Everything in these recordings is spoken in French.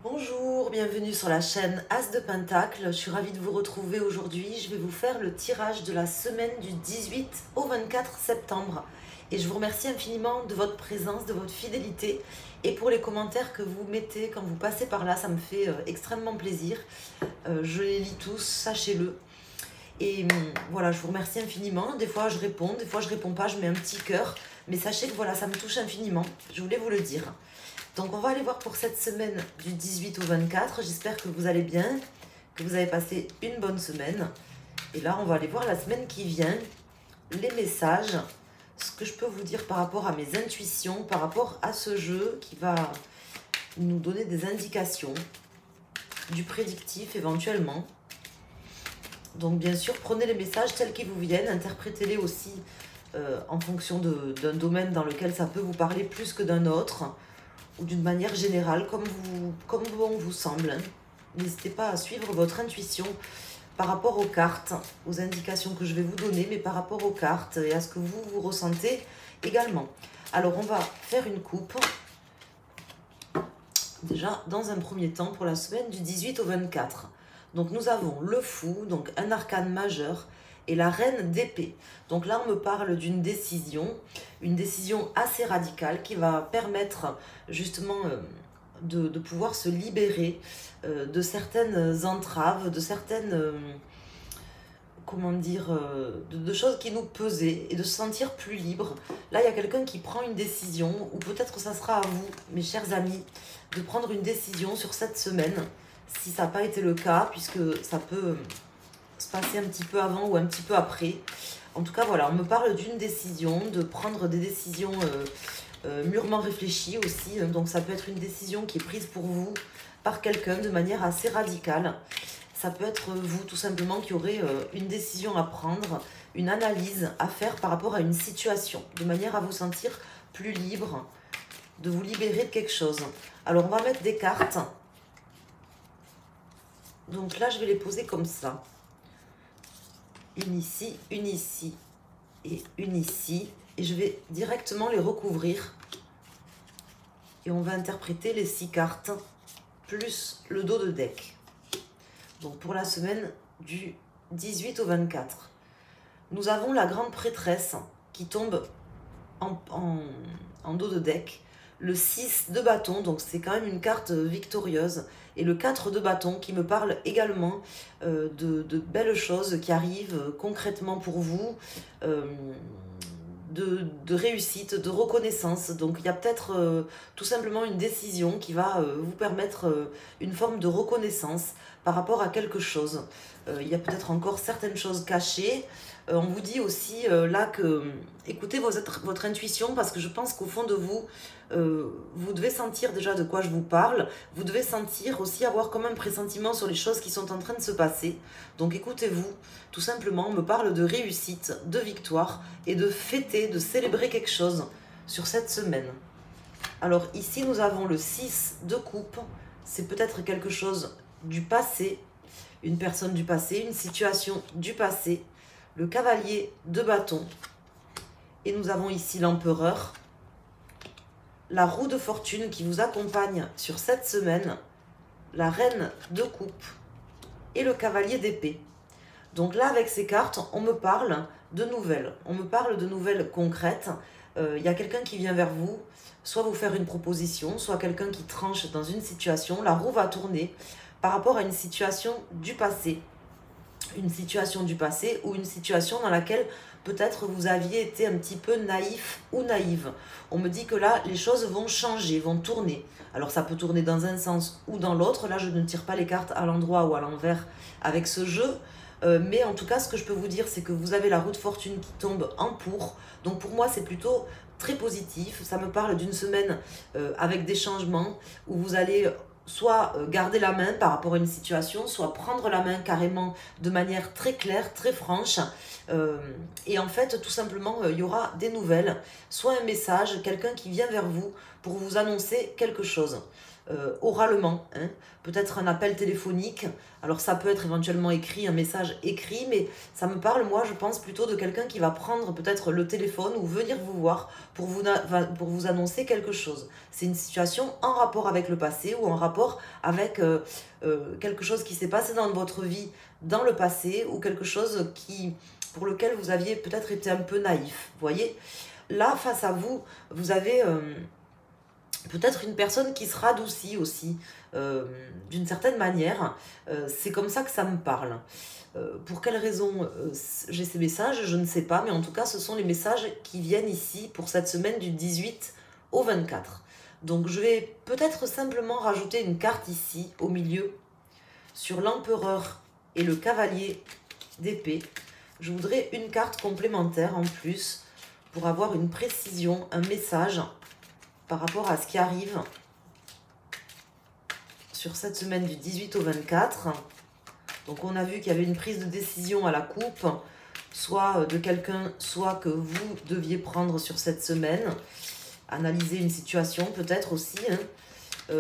Bonjour, bienvenue sur la chaîne As de Pentacle. Je suis ravie de vous retrouver aujourd'hui. Je vais vous faire le tirage de la semaine du 18 au 24 septembre. Et je vous remercie infiniment de votre présence, de votre fidélité et pour les commentaires que vous mettez quand vous passez par là. Ça me fait extrêmement plaisir. Je les lis tous, sachez-le. Et voilà, je vous remercie infiniment. Des fois je réponds, des fois je réponds pas, je mets un petit cœur. Mais sachez que voilà, ça me touche infiniment. Je voulais vous le dire. Donc on va aller voir pour cette semaine du 18 au 24. J'espère que vous allez bien, que vous avez passé une bonne semaine. Et là, on va aller voir la semaine qui vient, les messages, ce que je peux vous dire par rapport à mes intuitions, par rapport à ce jeu qui va nous donner des indications, du prédictif éventuellement. Donc bien sûr, prenez les messages tels qu'ils vous viennent, interprétez-les aussi en fonction d'un domaine dans lequel ça peut vous parler plus que d'un autre, ou d'une manière générale, comme bon vous semble. N'hésitez pas à suivre votre intuition par rapport aux cartes, aux indications que je vais vous donner, mais par rapport aux cartes et à ce que vous ressentez également. Alors, on va faire une coupe. Déjà, dans un premier temps, pour la semaine du 18 au 24. Donc, nous avons le fou, donc un arcane majeur, et la reine d'épée. Donc là, on me parle d'une décision, une décision assez radicale qui va permettre justement de pouvoir se libérer de certaines entraves, de certaines, comment dire, de choses qui nous pesaient et de se sentir plus libre. Là, il y a quelqu'un qui prend une décision, ou peut-être que ça sera à vous, mes chers amis, de prendre une décision sur cette semaine, si ça n'a pas été le cas, puisque ça peut se passer un petit peu avant ou un petit peu après. En tout cas, voilà, on me parle d'une décision, de prendre des décisions mûrement réfléchies aussi. Donc, ça peut être une décision qui est prise pour vous par quelqu'un de manière assez radicale. Ça peut être vous, tout simplement, qui aurez une décision à prendre, une analyse à faire par rapport à une situation, de manière à vous sentir plus libre, de vous libérer de quelque chose. Alors, on va mettre des cartes. Donc là, je vais les poser comme ça. Une ici et une ici. Et je vais directement les recouvrir. Et on va interpréter les 6 cartes plus le dos de deck. Donc pour la semaine du 18 au 24. Nous avons la grande prêtresse qui tombe en dos de deck. Le 6 de bâton, donc c'est quand même une carte victorieuse. Et le 4 de bâton qui me parle également de belles choses qui arrivent concrètement pour vous, de réussite, de reconnaissance. Donc il y a peut-être tout simplement une décision qui va vous permettre une forme de reconnaissance par rapport à quelque chose. Il y a peut-être encore certaines choses cachées. On vous dit aussi là que écoutez votre intuition, parce que je pense qu'au fond de vous, vous devez sentir déjà de quoi je vous parle. Vous devez sentir aussi, avoir comme un pressentiment sur les choses qui sont en train de se passer. Donc écoutez-vous, tout simplement, on me parle de réussite, de victoire et de fêter, de célébrer quelque chose sur cette semaine. Alors ici, nous avons le 6 de coupe. C'est peut-être quelque chose du passé, une personne du passé, une situation du passé. Le cavalier de bâton. Et nous avons ici l'empereur. La roue de fortune qui vous accompagne sur cette semaine. La reine de coupe. Et le cavalier d'épée. Donc là, avec ces cartes, on me parle de nouvelles. On me parle de nouvelles concrètes. Il y a quelqu'un qui vient vers vous, soit vous faire une proposition, soit quelqu'un qui tranche dans une situation. La roue va tourner par rapport à une situation du passé. Une situation du passé ou une situation dans laquelle peut-être vous aviez été un petit peu naïf ou naïve. On me dit que là, les choses vont changer, vont tourner. Alors ça peut tourner dans un sens ou dans l'autre. Là, je ne tire pas les cartes à l'endroit ou à l'envers avec ce jeu. Mais en tout cas, ce que je peux vous dire, c'est que vous avez la roue de fortune qui tombe en pour. Donc pour moi, c'est plutôt très positif. Ça me parle d'une semaine avec des changements où vous allez soit garder la main par rapport à une situation, soit prendre la main carrément de manière très claire, très franche. Et en fait, tout simplement, il y aura des nouvelles, soit un message, quelqu'un qui vient vers vous pour vous annoncer quelque chose. Oralement, hein. Peut-être un appel téléphonique, alors ça peut être éventuellement écrit, un message écrit, mais ça me parle, moi je pense plutôt de quelqu'un qui va prendre peut-être le téléphone ou venir vous voir pour vous annoncer quelque chose. C'est une situation en rapport avec le passé ou en rapport avec quelque chose qui s'est passé dans votre vie dans le passé ou quelque chose pour lequel vous aviez peut-être été un peu naïf, vous voyez. Là, face à vous, vous avez peut-être une personne qui se radoucit aussi, d'une certaine manière. C'est comme ça que ça me parle. Pour quelle raison j'ai ces messages, je ne sais pas, mais en tout cas, ce sont les messages qui viennent ici pour cette semaine du 18 au 24. Donc, je vais peut-être simplement rajouter une carte ici, au milieu, sur l'empereur et le cavalier d'épée. Je voudrais une carte complémentaire en plus pour avoir une précision, un message par rapport à ce qui arrive sur cette semaine du 18 au 24. Donc on a vu qu'il y avait une prise de décision à la coupe, soit de quelqu'un, soit que vous deviez prendre sur cette semaine. Analyser une situation peut-être aussi, hein.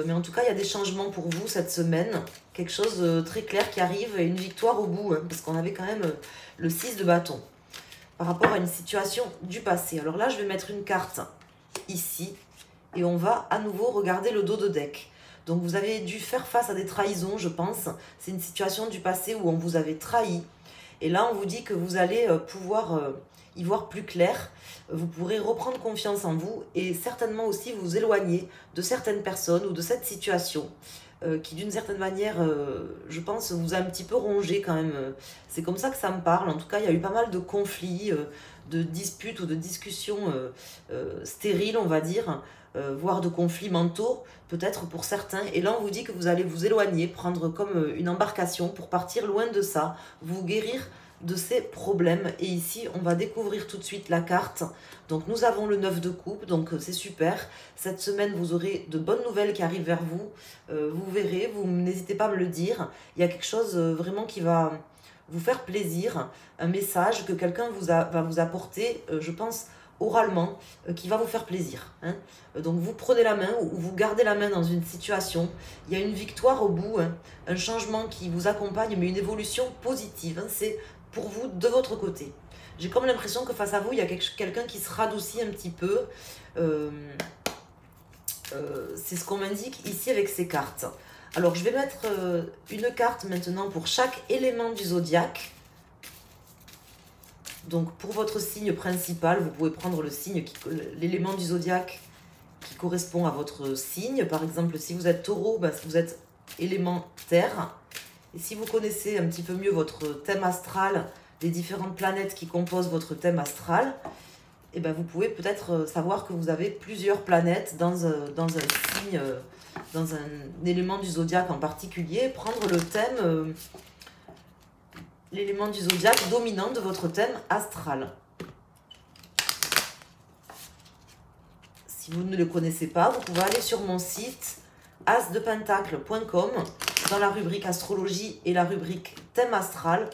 Mais en tout cas, il y a des changements pour vous cette semaine. Quelque chose de très clair qui arrive et une victoire au bout, hein, parce qu'on avait quand même le 6 de bâton par rapport à une situation du passé. Alors là, je vais mettre une carte ici et on va à nouveau regarder le dos de deck. Donc vous avez dû faire face à des trahisons, je pense. C'est une situation du passé où on vous avait trahi. Et là, on vous dit que vous allez pouvoir y voir plus clair. Vous pourrez reprendre confiance en vous et certainement aussi vous éloigner de certaines personnes ou de cette situation qui, d'une certaine manière, je pense, vous a un petit peu rongé quand même. C'est comme ça que ça me parle. En tout cas, il y a eu pas mal de conflits, de disputes ou de discussions stériles, on va dire, voire de conflits mentaux, peut-être pour certains. Et là, on vous dit que vous allez vous éloigner, prendre comme une embarcation pour partir loin de ça, vous guérir de ces problèmes. Et ici, on va découvrir tout de suite la carte. Donc, nous avons le 9 de coupe, donc c'est super. Cette semaine, vous aurez de bonnes nouvelles qui arrivent vers vous. Vous verrez, vous n'hésitez pas à me le dire. Il y a quelque chose vraiment qui va vous faire plaisir, un message que quelqu'un va vous apporter, je pense, oralement, qui va vous faire plaisir, hein. Donc vous prenez la main ou vous gardez la main dans une situation, il y a une victoire au bout, hein, un changement qui vous accompagne, mais une évolution positive, hein, c'est pour vous de votre côté. J'ai comme l'impression que face à vous, il y a quelqu'un qui se radoucit un petit peu. C'est ce qu'on m'indique ici avec ces cartes. Alors je vais mettre une carte maintenant pour chaque élément du zodiaque. Donc pour votre signe principal, vous pouvez prendre l'élément du zodiaque qui correspond à votre signe. Par exemple, si vous êtes taureau, ben, vous êtes élément terre. Et si vous connaissez un petit peu mieux votre thème astral, les différentes planètes qui composent votre thème astral, et ben vous pouvez peut-être savoir que vous avez plusieurs planètes dans un signe, dans un élément du zodiaque en particulier. Prendre le thème, l'élément du zodiaque dominant de votre thème astral. Si vous ne le connaissez pas, vous pouvez aller sur mon site asdepentacle.com. Dans la rubrique astrologie et la rubrique thème astral,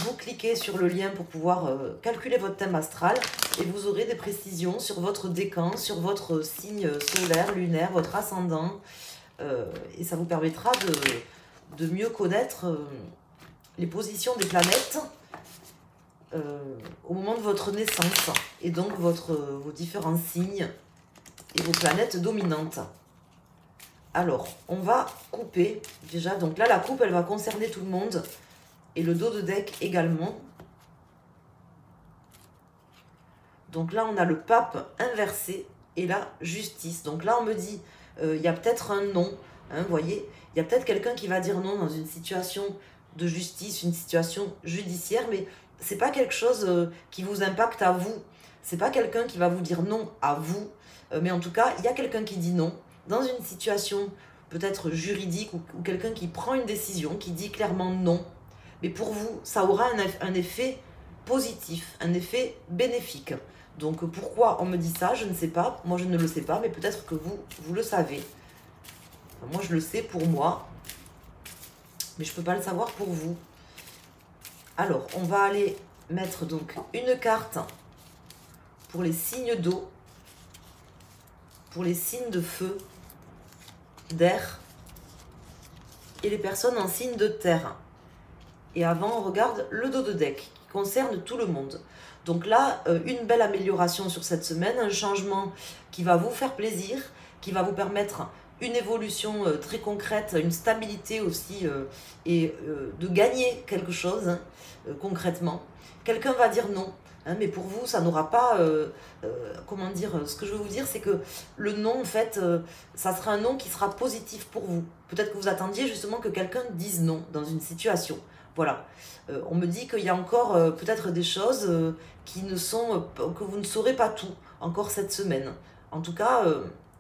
vous cliquez sur le lien pour pouvoir calculer votre thème astral et vous aurez des précisions sur votre décan, sur votre signe solaire, lunaire, votre ascendant. Et ça vous permettra de mieux connaître les positions des planètes au moment de votre naissance et donc vos différents signes et vos planètes dominantes. Alors, on va couper déjà. Donc là, la coupe, elle va concerner tout le monde. Et le dos de deck également. Donc là, on a le pape inversé et la justice. Donc là, on me dit, il y a peut-être un non. Hein, vous voyez, il y a peut-être quelqu'un qui va dire non dans une situation de justice, une situation judiciaire. Mais c'est pas quelque chose qui vous impacte à vous. C'est pas quelqu'un qui va vous dire non à vous. Mais en tout cas, il y a quelqu'un qui dit non dans une situation peut-être juridique ou quelqu'un qui prend une décision, qui dit clairement non. Mais pour vous, ça aura un effet positif, un effet bénéfique. Donc pourquoi on me dit ça, je ne sais pas. Moi, je ne le sais pas, mais peut-être que vous le savez. Enfin, moi, je le sais pour moi, mais je ne peux pas le savoir pour vous. Alors, on va aller mettre donc une carte pour les signes d'eau. pour les signes de feu, d'air et les personnes en signe de terre. Et avant, on regarde le dos de deck qui concerne tout le monde. Donc là, une belle amélioration sur cette semaine, un changement qui va vous faire plaisir, qui va vous permettre une évolution très concrète, une stabilité aussi et de gagner quelque chose concrètement. Quelqu'un va dire non, hein, mais pour vous, ça n'aura pas... comment dire, ce que je veux vous dire, c'est que le non, en fait, ça sera un non qui sera positif pour vous. Peut-être que vous attendiez justement que quelqu'un dise non dans une situation. Voilà. On me dit qu'il y a encore peut-être des choses qui ne sont... que vous ne saurez pas tout encore cette semaine. En tout cas,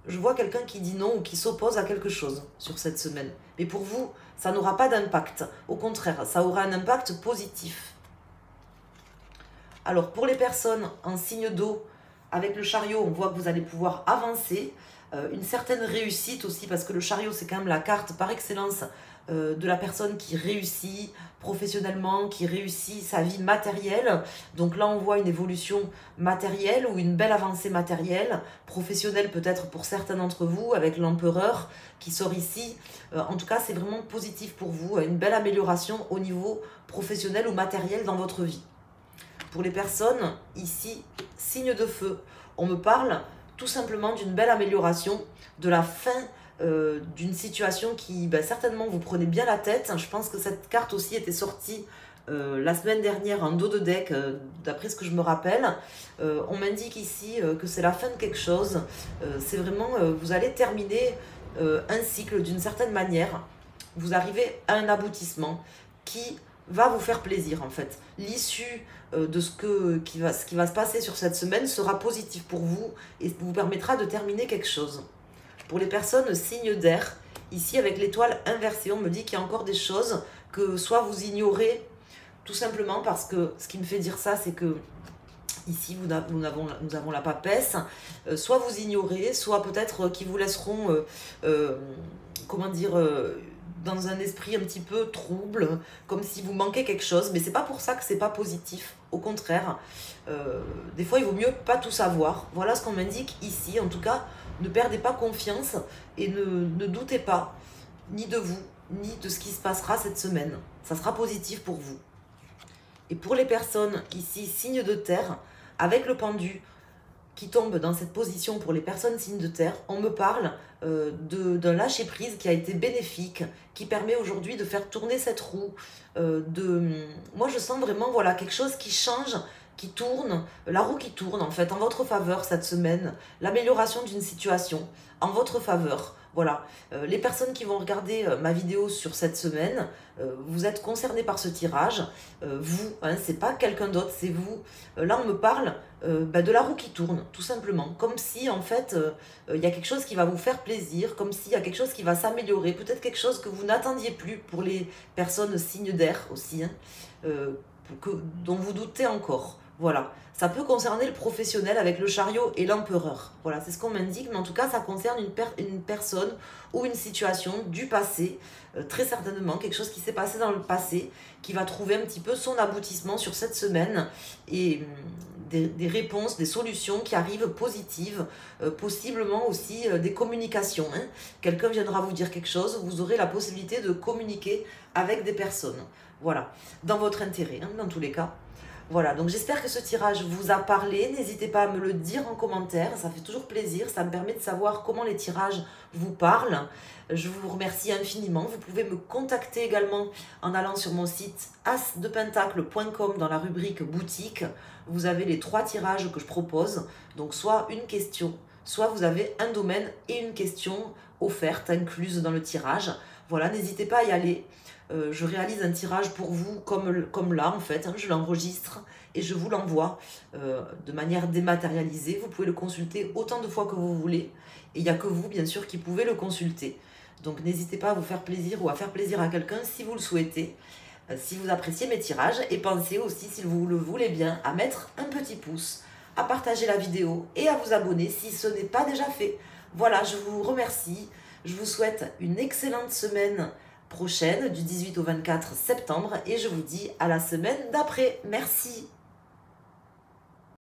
je vois quelqu'un qui dit non ou qui s'oppose à quelque chose sur cette semaine. Mais pour vous, ça n'aura pas d'impact. Au contraire, ça aura un impact positif. Alors, pour les personnes en signe d'eau, avec le chariot, on voit que vous allez pouvoir avancer. Une certaine réussite aussi, parce que le chariot, c'est quand même la carte par excellence de la personne qui réussit professionnellement, qui réussit sa vie matérielle. Donc là, on voit une évolution matérielle ou une belle avancée matérielle, professionnelle peut-être pour certains d'entre vous, avec l'empereur qui sort ici. En tout cas, c'est vraiment positif pour vous, une belle amélioration au niveau professionnel ou matériel dans votre vie. Pour les personnes, ici, signe de feu, on me parle tout simplement d'une belle amélioration, de la fin d'une situation qui, certainement, vous prenez bien la tête. Je pense que cette carte aussi était sortie la semaine dernière en dos de deck, d'après ce que je me rappelle. On m'indique ici que c'est la fin de quelque chose. C'est vraiment, vous allez terminer un cycle d'une certaine manière. Vous arrivez à un aboutissement qui va vous faire plaisir en fait. L'issue de ce qui va se passer sur cette semaine sera positif pour vous et vous permettra de terminer quelque chose. Pour les personnes signes d'air, ici avec l'étoile inversée, on me dit qu'il y a encore des choses que soit vous ignorez, tout simplement parce que ce qui me fait dire ça, c'est que ici nous avons la papesse, soit vous ignorez, soit peut-être qu'ils vous laisseront, comment dire, dans un esprit un petit peu trouble, comme si vous manquez quelque chose, mais c'est pas pour ça que c'est pas positif, au contraire, des fois il vaut mieux pas tout savoir. Voilà ce qu'on m'indique ici. En tout cas, ne perdez pas confiance et ne doutez pas ni de vous, ni de ce qui se passera cette semaine. Ça sera positif pour vous. Et pour les personnes ici, signes de terre, avec le pendu qui tombe dans cette position pour les personnes signes de terre, on me parle d'un lâcher-prise qui a été bénéfique, qui permet aujourd'hui de faire tourner cette roue. Moi, je sens vraiment voilà, quelque chose qui change, qui tourne, la roue qui tourne en fait en votre faveur cette semaine, l'amélioration d'une situation en votre faveur. Voilà, les personnes qui vont regarder ma vidéo sur cette semaine, vous êtes concernés par ce tirage, vous, hein, c'est pas quelqu'un d'autre, c'est vous. Là, on me parle de la roue qui tourne, tout simplement, comme si en fait, il y a quelque chose qui va vous faire plaisir, comme s'il y a quelque chose qui va s'améliorer, peut-être quelque chose que vous n'attendiez plus pour les personnes signes d'air aussi, hein, dont vous doutez encore. Voilà, ça peut concerner le professionnel avec le chariot et l'empereur. Voilà, c'est ce qu'on m'indique, mais en tout cas, ça concerne une personne ou une situation du passé, très certainement, quelque chose qui s'est passé dans le passé, qui va trouver un petit peu son aboutissement sur cette semaine, et des réponses, des solutions qui arrivent positives, possiblement aussi des communications. Hein. Quelqu'un viendra vous dire quelque chose, vous aurez la possibilité de communiquer avec des personnes. Voilà, dans votre intérêt, hein, dans tous les cas. Voilà, donc j'espère que ce tirage vous a parlé. N'hésitez pas à me le dire en commentaire, ça fait toujours plaisir, ça me permet de savoir comment les tirages vous parlent. Je vous remercie infiniment. Vous pouvez me contacter également en allant sur mon site asdepentacle.com dans la rubrique boutique. Vous avez les 3 tirages que je propose, donc soit une question, soit vous avez un domaine et une question offerte, incluse dans le tirage. Voilà, n'hésitez pas à y aller. Je réalise un tirage pour vous comme là en fait, hein, je l'enregistre et je vous l'envoie de manière dématérialisée. Vous pouvez le consulter autant de fois que vous voulez et il n'y a que vous bien sûr qui pouvez le consulter. Donc n'hésitez pas à vous faire plaisir ou à faire plaisir à quelqu'un si vous le souhaitez, si vous appréciez mes tirages, et pensez aussi, si vous le voulez bien, à mettre un petit pouce, à partager la vidéo et à vous abonner si ce n'est pas déjà fait. Voilà, je vous remercie, je vous souhaite une excellente semaine prochaine, du 18 au 24 septembre, et je vous dis à la semaine d'après. Merci.